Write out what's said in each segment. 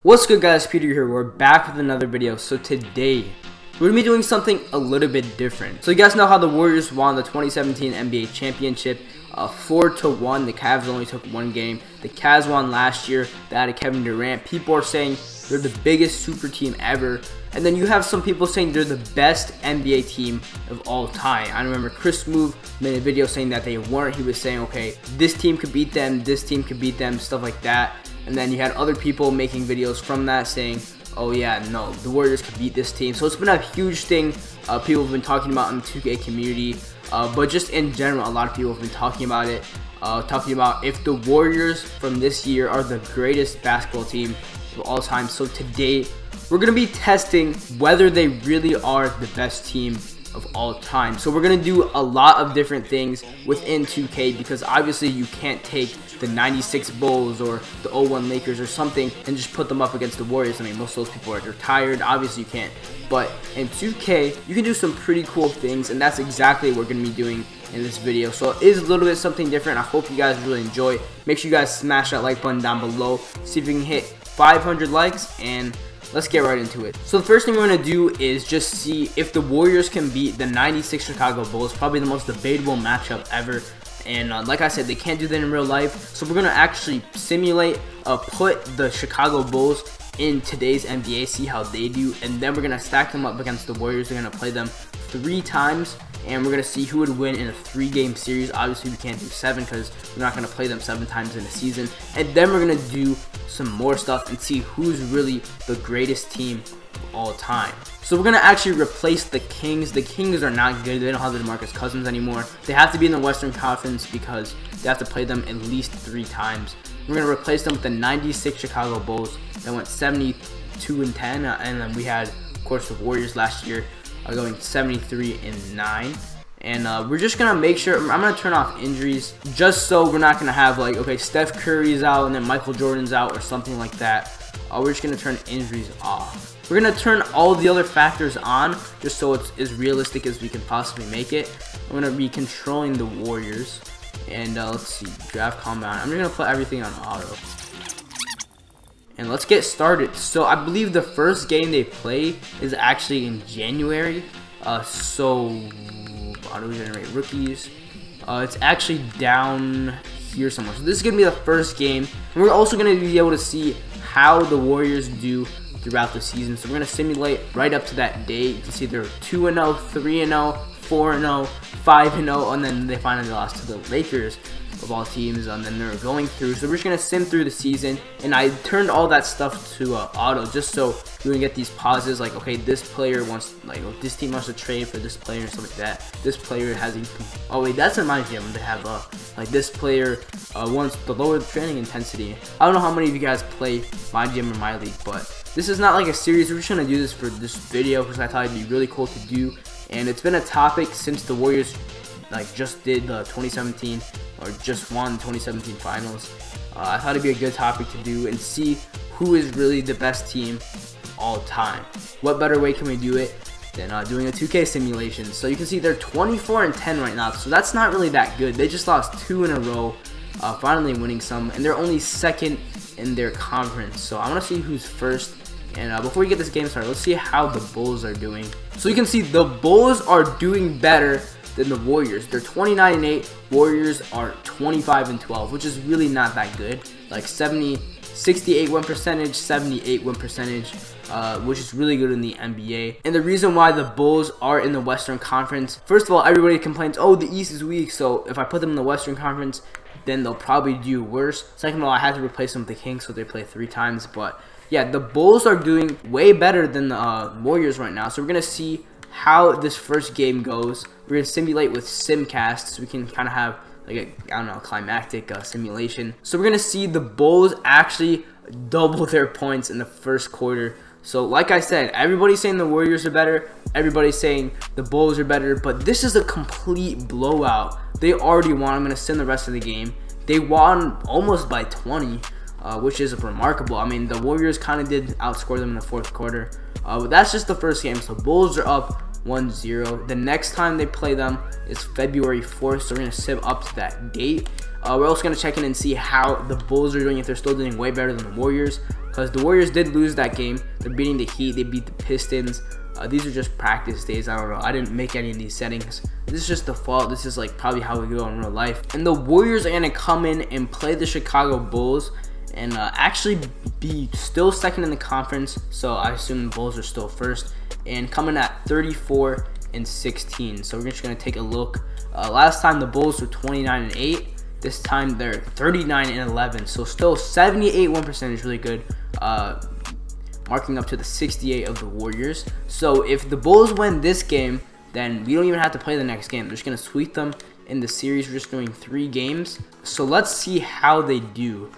What's good, guys? Peter here. We're back with another video. So today we're gonna be doing something a little bit different. So you guys know how the Warriors won the 2017 NBA championship 4-1. The Cavs only took one game. The Cavs won last year. They had Kevin Durant. People are saying they're the biggest super team ever, and then you have some people saying they're the best NBA team of all time. I remember Chris Move made a video saying that they weren't. He was saying, okay, this team could beat them, this team could beat them, stuff like that. And then you had other people making videos from that saying, oh yeah, no, the Warriors could beat this team. So it's been a huge thing people have been talking about in the 2K community, but just in general, a lot of people have been talking about it, talking about if the Warriors from this year are the greatest basketball team of all time. So today, we're going to be testing whether they really are the best team of all time. So we're going to do a lot of different things within 2K, because obviously you can't take the 96 Bulls or the 01 Lakers or something and just put them up against the Warriors. I mean, most of those people are retired. Obviously you can't. But in 2K, you can do some pretty cool things, and that's exactly what we're going to be doing in this video. So it is a little bit something different. I hope you guys really enjoy. Make sure you guys smash that like button down below. See if we can hit 500 likes, and let's get right into it. So the first thing we're going to do is just see if the Warriors can beat the 96 Chicago Bulls, probably the most debatable matchup ever. And like I said, they can't do that in real life. So we're going to actually simulate, put the Chicago Bulls in today's NBA, see how they do. And then we're going to stack them up against the Warriors. We're going to play them 3 times. And we're going to see who would win in a 3-game series. Obviously, we can't do 7 because we're not going to play them 7 times in a season. And then we're going to do some more stuff and see who's really the greatest team of all time. So we're going to actually replace the Kings. The Kings are not good. They don't have the DeMarcus Cousins anymore. They have to be in the Western Conference because they have to play them at least 3 times. We're going to replace them with the 96 Chicago Bulls that went 72-10. And then we had, of course, the Warriors last year going 73-9. And we're just gonna make sure, I'm gonna turn off injuries just so we're not gonna have like, okay, Steph Curry's out and then Michael Jordan's out or something like that. We're just gonna turn injuries off. We're gonna turn all the other factors on just so it's as realistic as we can possibly make it. I'm gonna be controlling the Warriors, and let's see, draft combine. I'm just gonna put everything on auto. And let's get started. So I believe the first game they play is actually in January. So auto-generate rookies. It's actually down here somewhere. So this is going to be the first game. And we're also going to be able to see how the Warriors do throughout the season. So we're going to simulate right up to that date. You can see they're 2-0, 3-0, 4-0, 5-0, and then they finally lost to the Lakers of all teams, and then they're going through. So we're just gonna sim through the season, and I turned all that stuff to auto just so you can get these pauses like, okay, this player wants, like, this team wants to trade for this player and stuff like that. This player has, oh wait, that's in my gym. They have like this player wants to lower the training intensity. I don't know how many of you guys play my gym or my league, but this is not like a series. We're just gonna do this for this video because I thought it'd be really cool to do, and it's been a topic since the Warriors just did the 2017 or just won the 2017 finals. I thought it'd be a good topic to do and see who is really the best team of all time. What better way can we do it than doing a 2K simulation? So you can see they're 24-10 right now, so that's not really that good. They just lost 2 in a row, finally winning some, and they're only 2nd in their conference. So I want to see who's first. And before we get this game started, let's see how the Bulls are doing. So you can see the Bulls are doing better than the Warriors. They're 29-8. Warriors are 25-12, which is really not that good. Like 68 win percentage, 78 win percentage, which is really good in the NBA. And the reason why the Bulls are in the Western Conference, first of all, everybody complains, oh, the East is weak, so if I put them in the Western Conference, then they'll probably do worse. Second of all, I had to replace them with the Kings, so they play 3 times. But yeah, the Bulls are doing way better than the Warriors right now. So we're gonna see how this first game goes. We're gonna simulate with Simcast so we can kind of have like a, I don't know, climactic simulation. So we're gonna see the Bulls actually double their points in the first quarter. So like I said, everybody's saying the Warriors are better, everybody's saying the Bulls are better, but this is a complete blowout. They already won. I'm gonna sim the rest of the game. They won almost by 20, which is remarkable. I mean, the Warriors kind of did outscore them in the 4th quarter. But that's just the first game. So Bulls are up 1-0. The next time they play them is February 4th. So we're going to sim up to that date. We're also going to check in and see how the Bulls are doing, if they're still doing way better than the Warriors, because the Warriors did lose that game. They're beating the Heat, they beat the Pistons. These are just practice days. I don't know, I didn't make any of these settings. This is just default. This is like probably how we go in real life. And the Warriors are going to come in and play the Chicago Bulls and actually be still second in the conference, so I assume the Bulls are still first, and coming at 34-16. So we're just going to take a look. Last time the Bulls were 29-8. This time they're 39-11, so still 78 win percentage, really good, marking up to the 68 of the Warriors. So if the Bulls win this game, then we don't even have to play the next game. They're just going to sweep them in the series. We're just doing 3 games. So let's see how they do.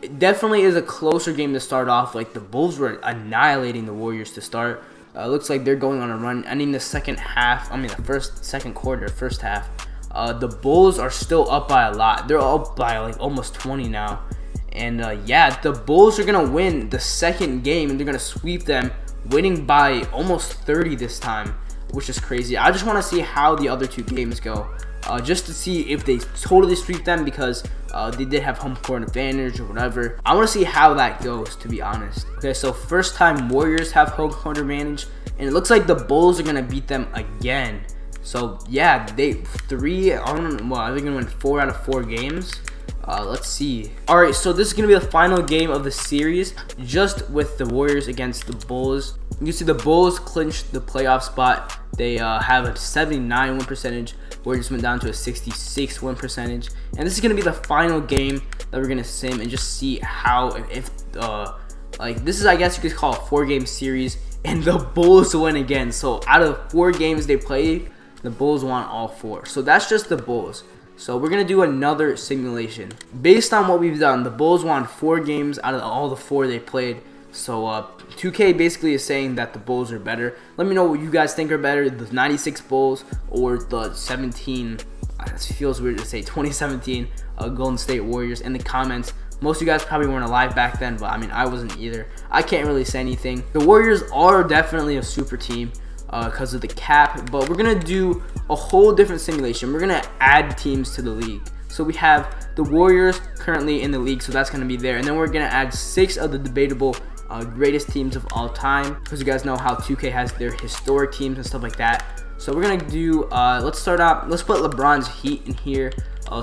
It definitely is a closer game to start off. Like, the Bulls were annihilating the Warriors to start. Looks like they're going on a run, ending the second half. I mean, second quarter, first half. The Bulls are still up by a lot. They're up by like almost 20 now. And yeah, the Bulls are going to win the second game, and they're going to sweep them, winning by almost 30 this time, which is crazy. I just want to see how the other 2 games go, just to see if they totally sweep them, because they did have home court advantage or whatever. I want to see how that goes, to be honest. Okay, so first time Warriors have home court advantage, and it looks like the Bulls are going to beat them again. So yeah, they're going to win 4 out of 4 games. Let's see. Alright, so this is going to be the final game of the series, just with the Warriors against the Bulls. You can see the Bulls clinched the playoff spot. They have a 79 win percentage. Warriors went down to a 66 win percentage. And this is going to be the final game that we're going to sim and just see how, like, this is, I guess you could call a 4-game series, and the Bulls win again. So out of 4 games they played, the Bulls won all 4. So that's just the Bulls. So we're going to do another simulation. Based on what we've done, the Bulls won 4 games out of all the 4 they played. So 2K basically is saying that the Bulls are better. Let me know what you guys think are better, the 96 Bulls or the 17, it feels weird to say, 2017 Golden State Warriors in the comments. Most of you guys probably weren't alive back then, but I mean, I wasn't either. I can't really say anything. The Warriors are definitely a super team because of the cap, but we're going to do a whole different simulation. We're going to add teams to the league. So we have the Warriors currently in the league, so that's going to be there. And then we're going to add 6 of the debatable greatest teams of all time, because you guys know how 2K has their historic teams and stuff like that. So we're going to do, let's put LeBron's Heat in here.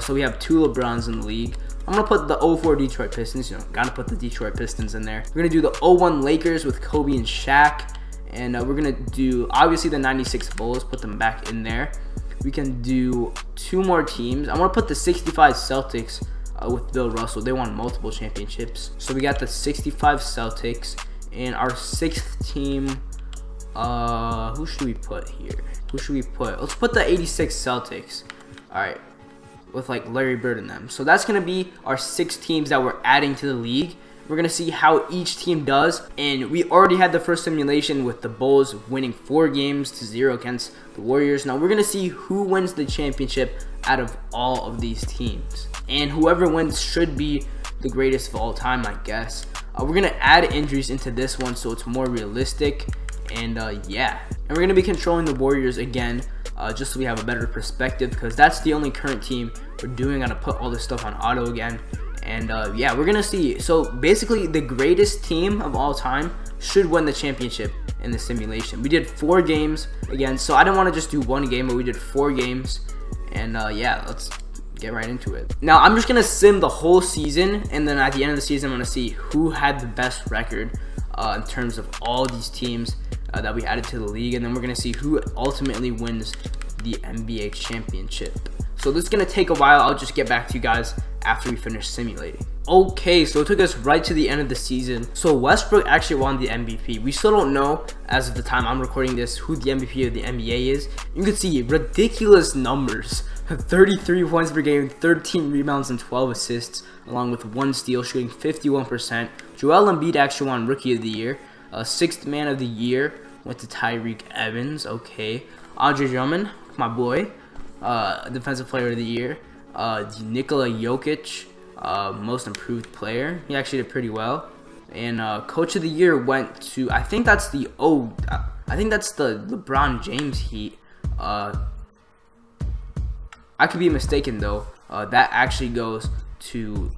So we have 2 LeBrons in the league. I'm going to put the 04 Detroit Pistons, got to put the Detroit Pistons in there. We're going to do the 01 Lakers with Kobe and Shaq. And we're going to do, obviously, the 96 Bulls, put them back in there. We can do 2 more teams. I want to put the 65 Celtics with Bill Russell. They won multiple championships. So we got the 65 Celtics. And our 6th team, who should we put here? Who should we put? Let's put the 86 Celtics. All right. With like Larry Bird in them. So that's going to be our 6 teams that we're adding to the league. We're going to see how each team does. And we already had the first simulation with the Bulls winning 4-0 against the Warriors. Now we're going to see who wins the championship out of all of these teams. And whoever wins should be the greatest of all time, I guess. We're going to add injuries into this one so it's more realistic. And yeah. And we're going to be controlling the Warriors again, just so we have a better perspective, because that's the only current team we're doing. Got to put all this stuff on auto again. And yeah, we're gonna see. So basically, the greatest team of all time should win the championship in the simulation. We did 4 games again, so I didn't want to just do 1 game, but we did 4 games. And yeah, let's get right into it. Now I'm just gonna sim the whole season, and then at the end of the season, I'm gonna see who had the best record in terms of all these teams that we added to the league, and then we're gonna see who ultimately wins the NBA championship. So this is gonna take a while. I'll just get back to you guys after we finish simulating. Okay, so it took us right to the end of the season. So Westbrook actually won the MVP. We still don't know, as of the time I'm recording this, who the MVP of the NBA is. You can see ridiculous numbers. 33 points per game, 13 rebounds and 12 assists, along with 1 steal, shooting 51%. Joel Embiid actually won Rookie of the Year. 6th Man of the Year went to Tyreek Evans. Okay. Andre Drummond, my boy. Defensive Player of the Year. Nikola Jokic, Most Improved Player. He actually did pretty well. And Coach of the Year went to, I think that's the LeBron James Heat. I could be mistaken though. that actually goes to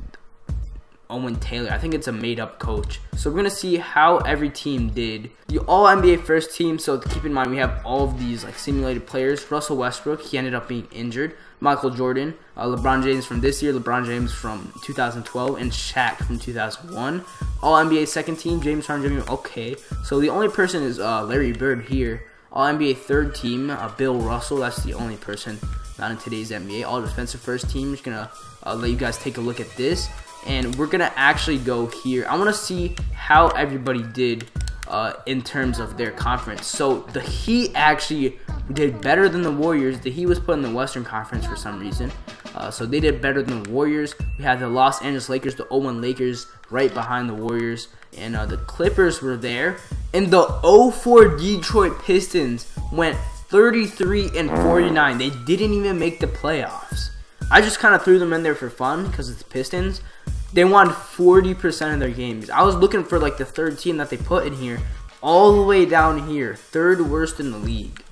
Owen Taylor. I think it's a made-up coach. So we're gonna see how every team did. The All-NBA first team. So keep in mind we have all of these like simulated players. Russell Westbrook, he ended up being injured. Michael Jordan, LeBron James from this year, LeBron James from 2012, and Shaq from 2001. All-NBA second team, James Harden Jr. Okay, so the only person is Larry Bird here. All-NBA third team, Bill Russell. That's the only person not in today's NBA. All defensive first team. Just gonna let you guys take a look at this. And we're gonna actually go here. I want to see how everybody did in terms of their conference. So the Heat actually did better than the Warriors. The Heat was put in the Western Conference for some reason, so they did better than the Warriors. We had the Los Angeles Lakers, the 0-1 Lakers, right behind the Warriors, and the Clippers were there. And the 0-4 Detroit Pistons went 33-49. They didn't even make the playoffs. I just kind of threw them in there for fun because it's Pistons. They won 40% of their games. I was looking for like the third team that they put in here, all the way down here, third worst in the league,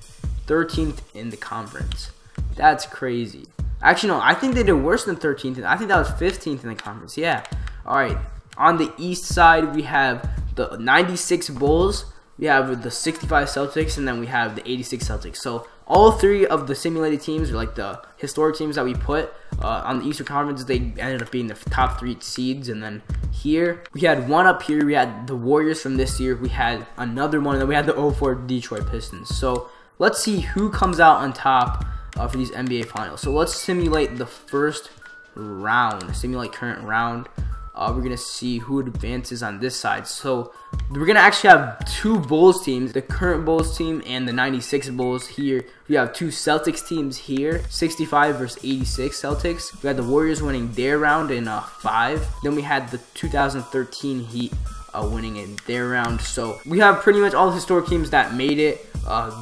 13th in the conference. That's crazy. Actually, no, I think they did worse than 13th. I think that was 15th in the conference. Yeah. All right. On the East side, we have the 96 Bulls, we have the 65 Celtics, and then we have the 86 Celtics. So all three of the simulated teams, or like the historic teams that we put on the Eastern Conference, they ended up being the top 3 seeds. And then here, we had one up here. We had the Warriors from this year. We had another one, and then we had the 0-4 Detroit Pistons. So let's see who comes out on top for these NBA Finals. So let's simulate the first round, simulate current round. We're going to see who advances on this side. So we're going to actually have 2 Bulls teams, the current Bulls team and the 96 Bulls here. We have 2 Celtics teams here, 65 versus 86 Celtics. We had the Warriors winning their round in 5. Then we had the 2013 Heat winning in their round. So we have pretty much all the historic teams that made it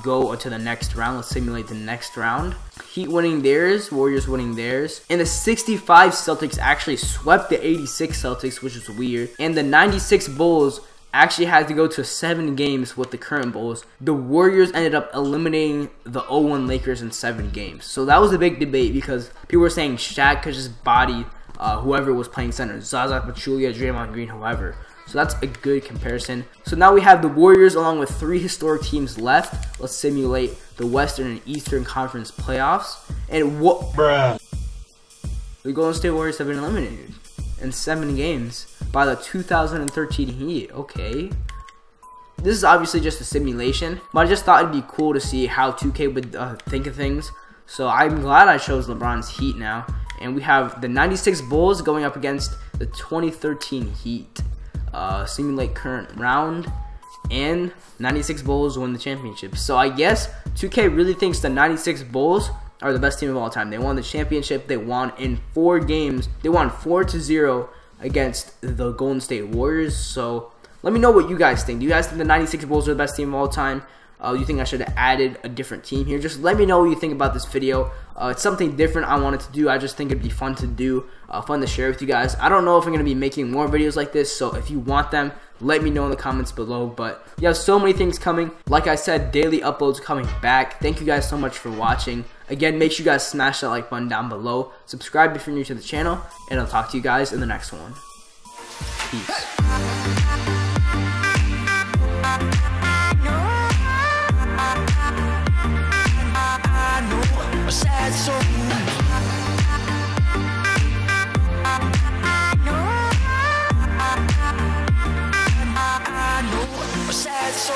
go to the next round. Let's simulate the next round. Heat winning theirs, Warriors winning theirs. And the 65 Celtics actually swept the 86 Celtics, which is weird. And the 96 Bulls actually had to go to 7 games with the current Bulls. The Warriors ended up eliminating the 0-1 Lakers in 7 games. So that was a big debate because people were saying Shaq could just body whoever was playing center. Zaza Pachulia, Draymond Green, whoever. So that's a good comparison. So now we have the Warriors along with 3 historic teams left. Let's simulate the Western and Eastern Conference playoffs. And what? Bruh. The Golden State Warriors have been eliminated in 7 games by the 2013 Heat. Okay. This is obviously just a simulation, but I just thought it'd be cool to see how 2K would think of things. So I'm glad I chose LeBron's Heat now. And we have the 96 Bulls going up against the 2013 Heat. Simulate current round, and 96 Bulls win the championship. So I guess 2K really thinks the 96 Bulls are the best team of all time. They won the championship. They won in 4 games. They won 4-0 against the Golden State Warriors. So let me know what you guys think. Do you guys think the 96 Bulls are the best team of all time? You think I should have added a different team here? Just let me know what you think about this video. It's something different I wanted to do. I just think it'd be fun to do, fun to share with you guys. I don't know if I'm going to be making more videos like this, so if you want them, let me know in the comments below. But we have so many things coming. Like I said, daily uploads coming back. Thank you guys so much for watching. Again, make sure you guys smash that like button down below. Subscribe if you're new to the channel, and I'll talk to you guys in the next one. Peace. So